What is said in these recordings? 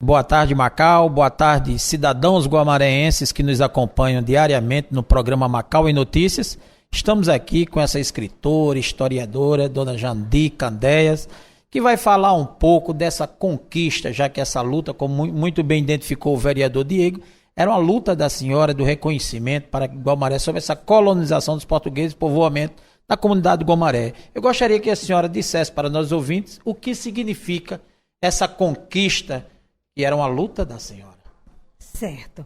Boa tarde, Macau. Boa tarde, cidadãos guamareenses que nos acompanham diariamente no programa Macau em Notícias. Estamos aqui com essa escritora, historiadora, dona Jandi Candeias, que vai falar um pouco dessa conquista, já que essa luta, como muito bem identificou o vereador Diego, era uma luta da senhora do reconhecimento para Guamaré sobre essa colonização dos portugueses e povoamento da comunidade do Guamaré. Eu gostaria que a senhora dissesse para nós ouvintes o que significa essa conquista, que era uma luta da senhora. Certo.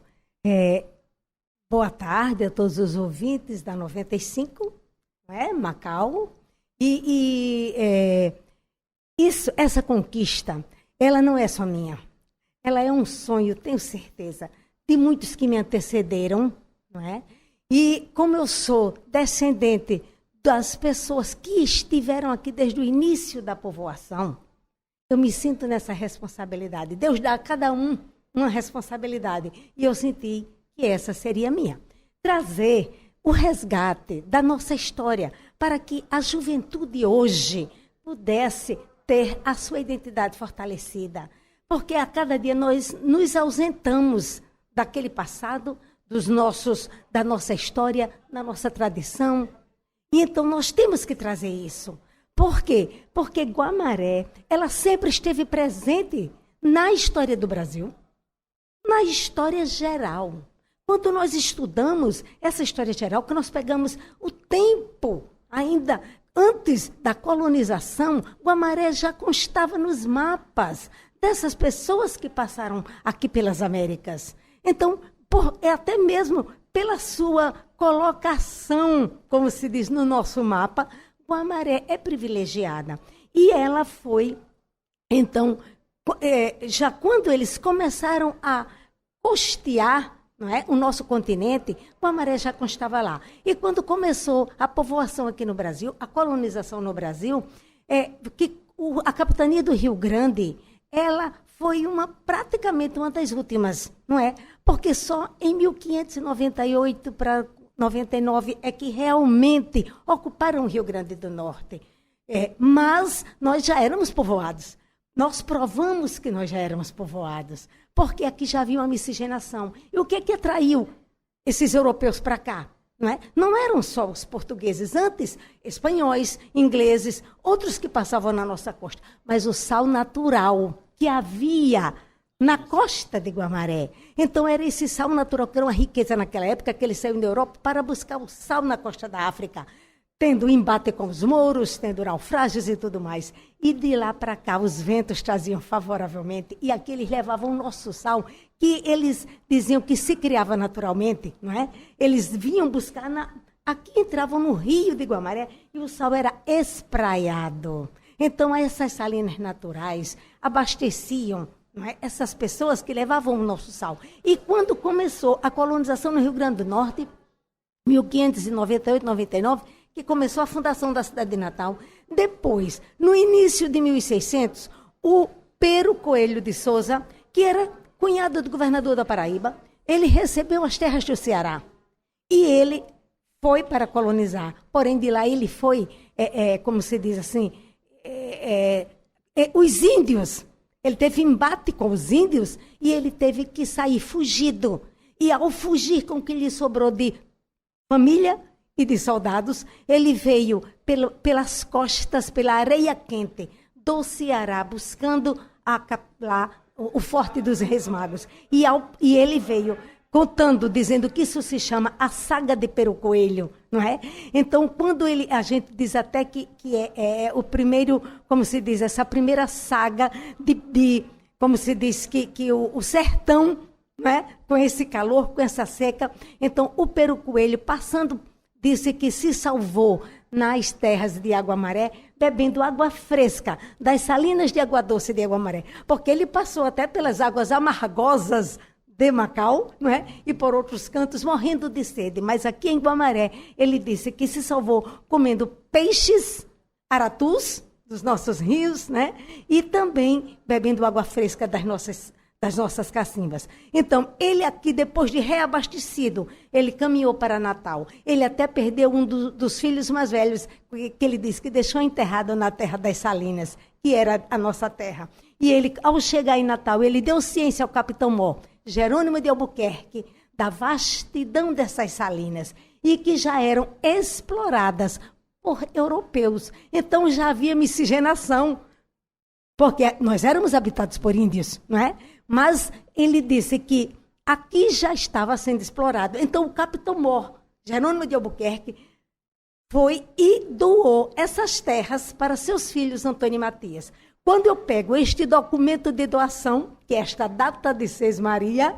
Boa tarde a todos os ouvintes da 95, Macau. Essa conquista, ela não é só minha. Ela é um sonho, tenho certeza, de muitos que me antecederam, não é? E como eu sou descendente das pessoas que estiveram aqui desde o início da povoação, eu me sinto nessa responsabilidade. Deus dá a cada um uma responsabilidade. E eu senti que essa seria minha. Trazer o resgate da nossa história para que a juventude hoje pudesse ter a sua identidade fortalecida. Porque a cada dia nós nos ausentamos daquele passado, da nossa história, da nossa tradição. E então nós temos que trazer isso. Por quê? Porque Guamaré, ela sempre esteve presente na história do Brasil, na história geral. Quando nós estudamos essa história geral, que nós pegamos o tempo ainda antes da colonização, Guamaré já constava nos mapas dessas pessoas que passaram aqui pelas Américas. Então, até mesmo pela sua colocação, como se diz no nosso mapa, Guamaré é privilegiada. E ela foi, então, já quando eles começaram a costear, não é, o nosso continente, Guamaré já constava lá. E quando começou a povoação aqui no Brasil, a colonização no Brasil, a capitania do Rio Grande, ela foi praticamente uma das últimas, não é? Porque só em 1598 para 99 é que realmente ocuparam o Rio Grande do Norte. Mas nós já éramos povoados. Nós provamos que nós já éramos povoados, porque aqui já havia uma miscigenação. E o que atraiu esses europeus para cá? Não eram só os portugueses, antes espanhóis, ingleses, outros que passavam na nossa costa, mas o sal natural que havia na costa de Guamaré. Então, era esse sal natural, que era uma riqueza naquela época, que eles saíram da Europa para buscar o sal na costa da África, tendo embate com os mouros, tendo naufrágios e tudo mais. E de lá para cá, os ventos traziam favoravelmente, e aqui eles levavam o nosso sal, que eles diziam que se criava naturalmente, não é? Eles vinham buscar, aqui entravam no rio de Guamaré, e o sal era espraiado. Então, essas salinas naturais abasteciam, essas pessoas que levavam o nosso sal. E quando começou a colonização no Rio Grande do Norte, 1598, 99, que começou a fundação da cidade de Natal, depois, no início de 1600, o Pero Coelho de Souza, que era cunhado do governador da Paraíba, ele recebeu as terras do Ceará. E ele foi para colonizar. Porém, de lá ele foi, como se diz assim, os índios. Ele teve embate com os índios e ele teve que sair fugido. E ao fugir com o que lhe sobrou de família e de soldados, ele veio pelas costas, pela areia quente do Ceará, buscando lá o Forte dos Reis Magos. E ele veio contando, dizendo que isso se chama a saga de Pero Coelho, não é? Então, quando a gente diz até que é o primeiro, como se diz, essa primeira saga como se diz, que o sertão, não é? Com esse calor, com essa seca, então o Pero Coelho, passando, disse que se salvou nas terras de Aguamaré, bebendo água fresca das salinas de Água Doce de Aguamaré, porque ele passou até pelas águas amargosas de Macau, não é? E por outros cantos, morrendo de sede. Mas aqui em Guamaré, ele disse que se salvou comendo peixes, aratus, dos nossos rios, né? E também bebendo água fresca das das nossas cacimbas. Então, ele aqui, depois de reabastecido, ele caminhou para Natal. Ele até perdeu um dos filhos mais velhos, que ele disse que deixou enterrado na terra das Salinas, que era a nossa terra. E ele, ao chegar em Natal, ele deu ciência ao capitão Mor, Jerônimo de Albuquerque, da vastidão dessas salinas, e que já eram exploradas por europeus. Então, já havia miscigenação, porque nós éramos habitados por índios, não é? Mas ele disse que aqui já estava sendo explorado. Então, o capitão Mor, Jerônimo de Albuquerque, foi e doou essas terras para seus filhos Antônio e Matias. Quando eu pego este documento de doação, que é esta data de Sesmaria,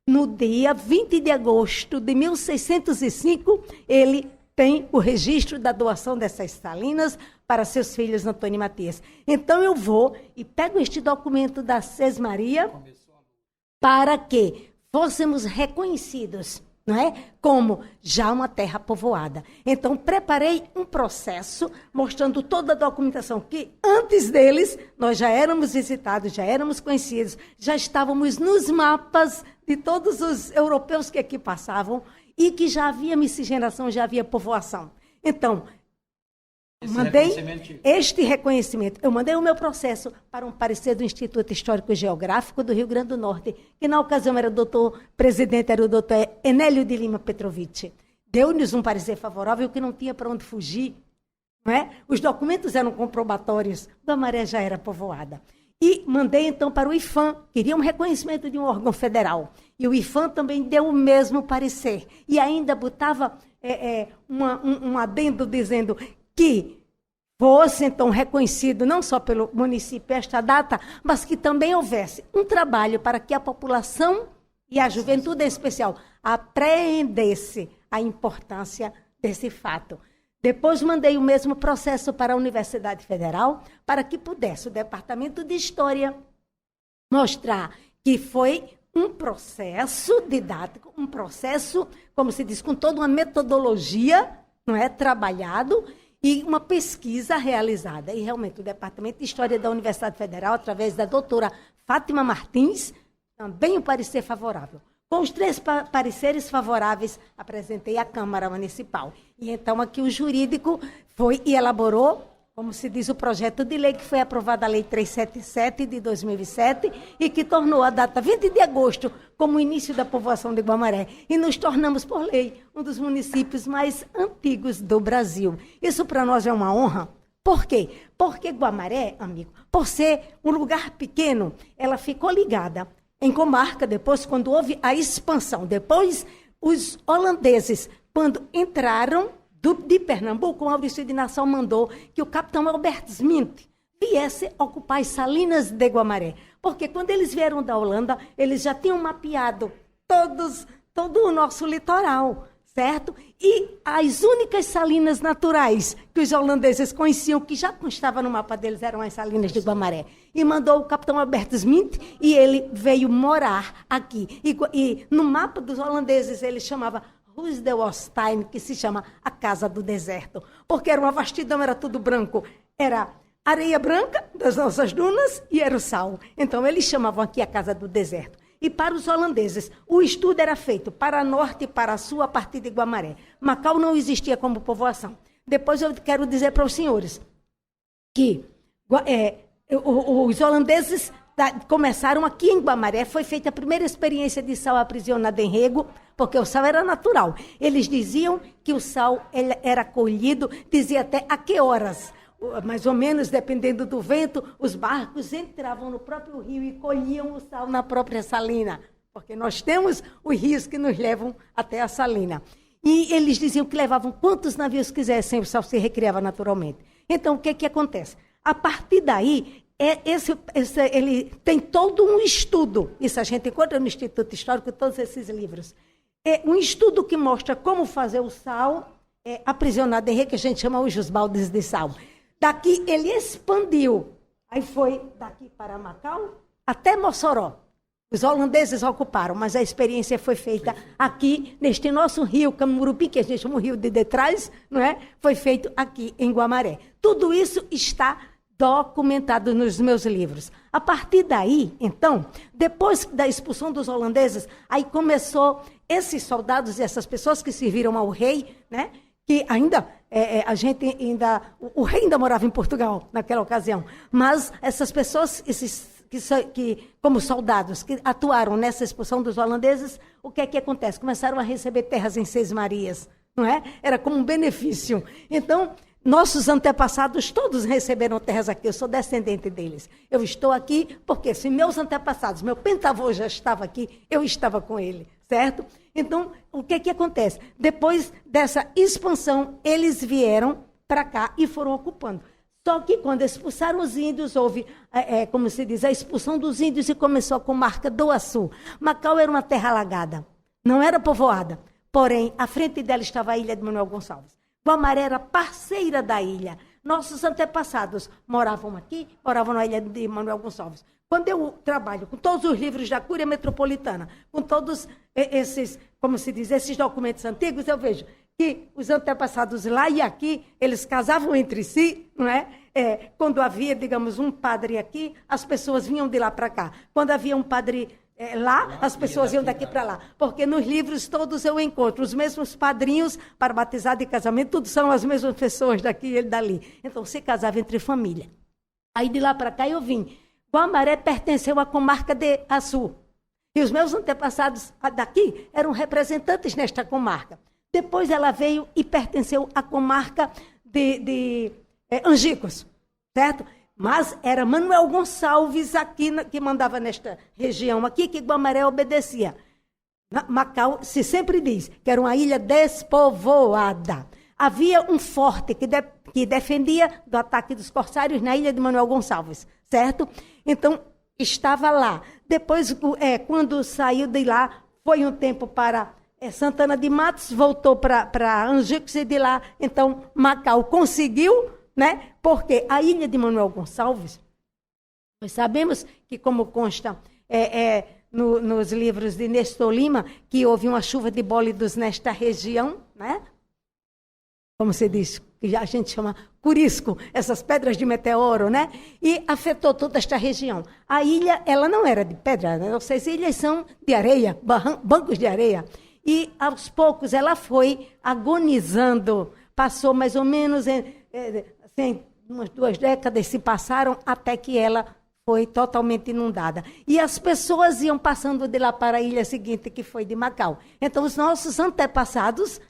no dia 20 de agosto de 1605, ele tem o registro da doação dessas salinas para seus filhos Antônio e Matias. Então eu vou e pego este documento da Sesmaria para que fôssemos reconhecidos, não é? Como já uma terra povoada. Então preparei um processo mostrando toda a documentação que antes deles nós já éramos visitados, já éramos conhecidos, já estávamos nos mapas de todos os europeus que aqui passavam e que já havia miscigenação, já havia povoação. Então, este reconhecimento. Eu mandei o meu processo para um parecer do Instituto Histórico e Geográfico do Rio Grande do Norte, que na ocasião era presidente era o doutor Enélio de Lima Petrovitch. Deu-nos um parecer favorável que não tinha para onde fugir. Não é? Os documentos eram comprobatórios, Guamaré já era povoada. E mandei, então, para o IFAM, queria um reconhecimento de um órgão federal. E o IFAM também deu o mesmo parecer. E ainda botava um adendo dizendo que fosse, então, reconhecido não só pelo município esta data, mas que também houvesse um trabalho para que a população e a juventude em especial apreendesse a importância desse fato. Depois mandei o mesmo processo para a Universidade Federal, para que pudesse o Departamento de História mostrar que foi um processo didático, um processo, como se diz, com toda uma metodologia, não é, trabalhado, e uma pesquisa realizada. E realmente o Departamento de História da Universidade Federal, através da doutora Fátima Martins, também um parecer favorável. Com os 3 pareceres favoráveis, apresentei à Câmara Municipal. E então aqui o jurídico foi e elaborou, como se diz, o projeto de lei que foi aprovada a Lei 377 de 2007 e que tornou a data 20 de agosto como o início da povoação de Guamaré. E nos tornamos, por lei, um dos municípios mais antigos do Brasil. Isso para nós é uma honra. Por quê? Porque Guamaré, amigo, por ser um lugar pequeno, ela ficou ligada em comarca, depois, quando houve a expansão. Depois, os holandeses, quando entraram de Pernambuco, o Maurício de Nassau mandou que o capitão Albert Smith viesse ocupar as salinas de Guamaré. Porque quando eles vieram da Holanda, eles já tinham mapeado todo o nosso litoral, certo? E as únicas salinas naturais que os holandeses conheciam, que já constava no mapa deles, eram as salinas de Guamaré. E mandou o capitão Albert Smith e ele veio morar aqui. E no mapa dos holandeses ele chamava Huis de Woestijn, que se chama a Casa do Deserto. Porque era uma vastidão, era tudo branco. Era areia branca das nossas dunas e era o sal. Então eles chamavam aqui a Casa do Deserto. E para os holandeses, o estudo era feito para norte e para sul a partir de Guamaré. Macau não existia como povoação. Depois eu quero dizer para os senhores que os holandeses começaram aqui em Guamaré, foi feita a primeira experiência de sal aprisionado em rego, porque o sal era natural. Eles diziam que o sal era colhido, dizia até a que horas. Mais ou menos, dependendo do vento, os barcos entravam no próprio rio e colhiam o sal na própria salina, porque nós temos os rios que nos levam até a salina. E eles diziam que levavam quantos navios quisessem, o sal se recriava naturalmente. Então, o que acontece? A partir daí, ele tem todo um estudo, isso a gente encontra no Instituto Histórico, todos esses livros. É um estudo que mostra como fazer o sal aprisionado em rego, que a gente chama hoje os baldes de sal. Daqui ele expandiu, aí foi daqui para Macau até Mossoró. Os holandeses ocuparam, mas a experiência foi feita aqui, neste nosso rio Camurupi, que a gente chama o rio de Detrás, não é? Foi feito aqui em Guamaré. Tudo isso está documentado nos meus livros. A partir daí, então, depois da expulsão dos holandeses, aí começou esses soldados e essas pessoas que serviram ao rei, né? Que ainda, o rei ainda morava em Portugal naquela ocasião, mas essas pessoas, como soldados que atuaram nessa expulsão dos holandeses, o que é que acontece? Começaram a receber terras em Seis Marias, não é? Era como um benefício. Então, nossos antepassados todos receberam terras aqui, eu sou descendente deles. Eu estou aqui porque se meus antepassados, meu pentavô já estava aqui, eu estava com ele, certo? Então, o que é que acontece? Depois dessa expansão, eles vieram para cá e foram ocupando. Só que quando expulsaram os índios, houve, como se diz, a expulsão dos índios e começou a comarca do Açu. Macau era uma terra alagada, não era povoada, porém, à frente dela estava a ilha de Manuel Gonçalves. Guamaré era parceira da ilha. Nossos antepassados moravam aqui, moravam na ilha de Manuel Gonçalves. Quando eu trabalho com todos os livros da Cúria Metropolitana, com todos esses, como se diz, esses documentos antigos, eu vejo que os antepassados lá e aqui, eles casavam entre si, não é? Quando havia, digamos, um padre aqui, as pessoas vinham de lá para cá. Quando havia um padre lá, as pessoas iam daqui para lá. Porque nos livros todos eu encontro os mesmos padrinhos para batizado e casamento, tudo são as mesmas pessoas daqui e dali. Então, se casava entre família. Aí de lá para cá eu vim. Guamaré pertenceu à comarca de Açu. E os meus antepassados daqui eram representantes nesta comarca. Depois ela veio e pertenceu à comarca de Angicos, certo? Mas era Manuel Gonçalves aqui que mandava nesta região aqui, que Guamaré obedecia. Macau se sempre diz que era uma ilha despovoada. Havia um forte que defendia do ataque dos corsários na ilha de Manuel Gonçalves, certo? Então, estava lá. Depois, quando saiu de lá, foi um tempo para Santana de Matos, voltou para Angicos e de lá, então, Macau conseguiu, né? Porque a ilha de Manuel Gonçalves, nós sabemos que, como consta nos livros de Nestor Lima, que houve uma chuva de bólidos nesta região, né? Como se diz, que a gente chama curisco, essas pedras de meteoro, né? E afetou toda esta região. A ilha, ela não era de pedra, né? As ilhas são de areia, bancos de areia. E, aos poucos, ela foi agonizando. Passou mais ou menos, umas 2 décadas se passaram até que ela foi totalmente inundada. E as pessoas iam passando de lá para a ilha seguinte, que foi de Macau. Então, os nossos antepassados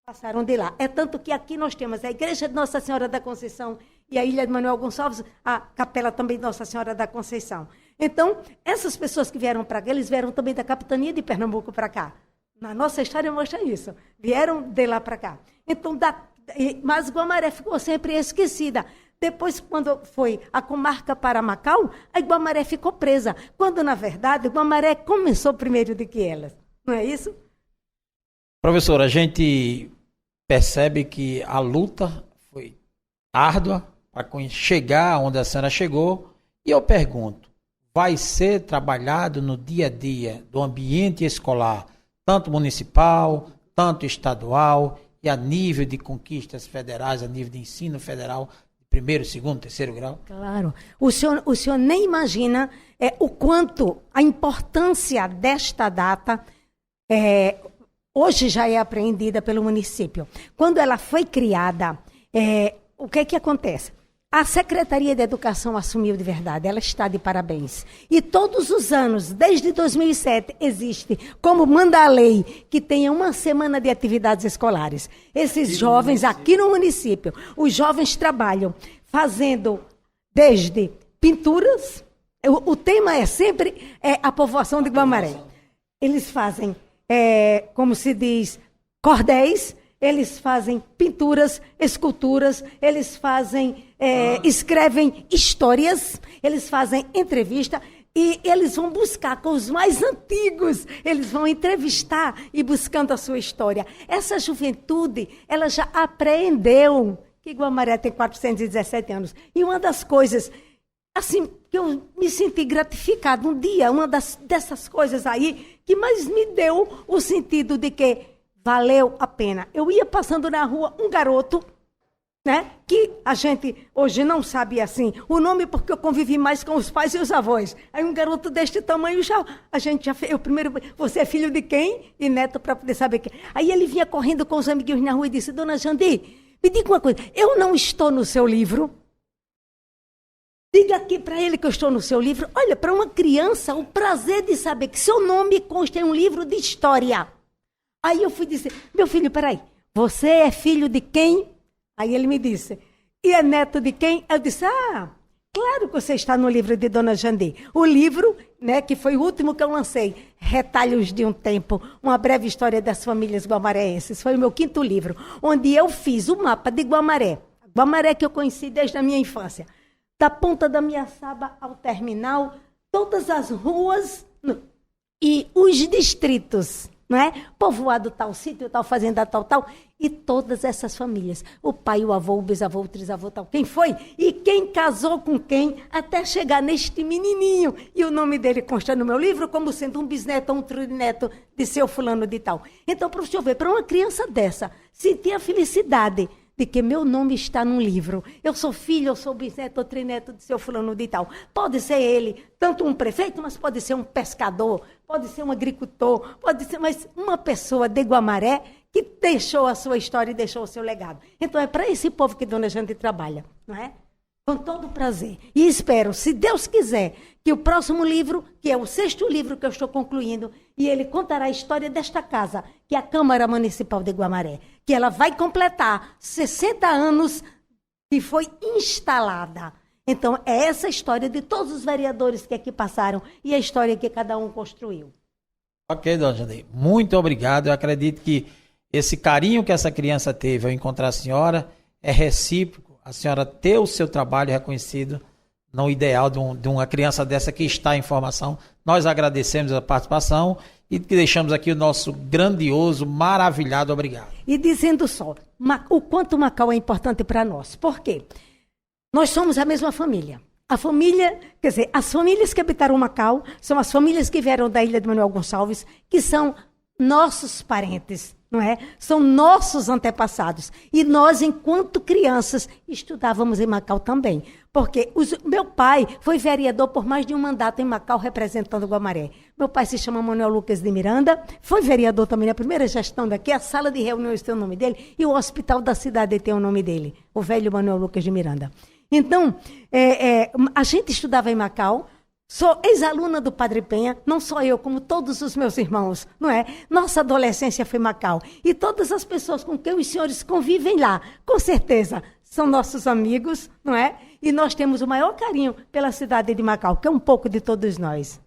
passaram de lá. É tanto que aqui nós temos a Igreja de Nossa Senhora da Conceição e a Ilha de Manuel Gonçalves, a capela também de Nossa Senhora da Conceição. Então, essas pessoas que vieram para cá, eles vieram também da capitania de Pernambuco para cá. Na nossa história mostra isso. Vieram de lá para cá. Então, mas Guamaré ficou sempre esquecida. Depois, quando foi a comarca para Macau, a Guamaré ficou presa. Quando, na verdade, Guamaré começou primeiro do que elas. Não é isso? Professora, a gente percebe que a luta foi árdua para chegar onde a senhora chegou. E eu pergunto, vai ser trabalhado no dia a dia do ambiente escolar, tanto municipal, tanto estadual e a nível de conquistas federais, a nível de ensino federal, de 1º, 2º, 3º grau? Claro. O senhor nem imagina o quanto, a importância desta data hoje já é apreendida pelo município. Quando ela foi criada, o que é que acontece? A Secretaria de Educação assumiu de verdade, ela está de parabéns. E todos os anos, desde 2007, existe, como manda a lei, que tenha uma semana de atividades escolares. Esses jovens aqui no município, os jovens trabalham fazendo desde pinturas, o tema é sempre a povoação de Guamaré. Eles fazem, como se diz, cordéis, eles fazem pinturas, esculturas, eles fazem, escrevem histórias, eles fazem entrevista e eles vão buscar com os mais antigos, eles vão entrevistar e buscando a sua história. Essa juventude, ela já apreendeu que Guamaré tem 417 anos. E uma das coisas, assim, que eu me senti gratificada um dia, dessas coisas aí, que mais me deu o sentido de que valeu a pena. Eu ia passando na rua, um garoto, né? Que a gente hoje não sabe assim o nome, porque eu convivi mais com os pais e os avós. Aí um garoto deste tamanho a gente já fez. Eu primeiro, você é filho de quem? E neto, para poder saber quem. Aí ele vinha correndo com os amiguinhos na rua e disse: Dona Jandi, me diga uma coisa, eu não estou no seu livro? Diga aqui para ele que eu estou no seu livro. Olha, para uma criança, o prazer de saber que seu nome consta em um livro de história. Aí eu fui dizer: meu filho, peraí, você é filho de quem? Aí ele me disse: e é neto de quem? Eu disse: claro que você está no livro de Dona Jandi. O livro, né, que foi o último que eu lancei, Retalhos de um Tempo, uma breve história das famílias guamaréenses. Foi o meu 5º livro, onde eu fiz o mapa de Guamaré. Guamaré que eu conheci desde a minha infância. Da ponta da Miaçaba ao terminal, todas as ruas e os distritos, não é? Povoado tal, sítio tal, fazenda tal, tal, e todas essas famílias. O pai, o avô, o bisavô, o trisavô, tal, quem foi? E quem casou com quem, até chegar neste menininho. E o nome dele consta no meu livro como sendo um bisneto ou um trineto de seu fulano de tal. Então, para o senhor ver, para uma criança dessa, sentir a felicidade de que meu nome está num livro. Eu sou filho, eu sou bisneto ou trineto de seu fulano de tal. Pode ser ele, tanto um prefeito, mas pode ser um pescador, pode ser um agricultor, pode ser mais uma pessoa de Guamaré que deixou a sua história e deixou o seu legado. Então é para esse povo que Dona Jandi trabalha, não é? Com todo prazer. E espero, se Deus quiser, que o próximo livro, que é o 6º livro que eu estou concluindo, e ele contará a história desta casa, que é a Câmara Municipal de Guamaré, que ela vai completar 60 anos que foi instalada. Então, é essa história de todos os vereadores que aqui passaram e a história que cada um construiu. Ok, Dona Jandi, muito obrigado. Eu acredito que esse carinho que essa criança teve ao encontrar a senhora é recíproco. A senhora ter o seu trabalho reconhecido no ideal de uma criança dessa que está em formação. Nós agradecemos a participação e deixamos aqui o nosso grandioso, maravilhado obrigado. E dizendo só, o quanto Macau é importante para nós. Por quê? Nós somos a mesma família. A família, quer dizer, as famílias que habitaram Macau são as famílias que vieram da ilha de Manuel Gonçalves, que são nossos parentes, não é? São nossos antepassados. E nós, enquanto crianças, estudávamos em Macau também. Porque meu pai foi vereador por mais de um mandato em Macau, representando Guamaré. Meu pai se chama Manuel Lucas de Miranda, foi vereador também na primeira gestão daqui, a sala de reuniões tem o nome dele, e o hospital da cidade tem o nome dele, o velho Manuel Lucas de Miranda. Então, a gente estudava em Macau. Sou ex-aluna do Padre Penha, não só eu, como todos os meus irmãos, não é? Nossa adolescência foi Macau. E todas as pessoas com quem os senhores convivem lá, com certeza, são nossos amigos, não é? E nós temos o maior carinho pela cidade de Macau, que é um pouco de todos nós.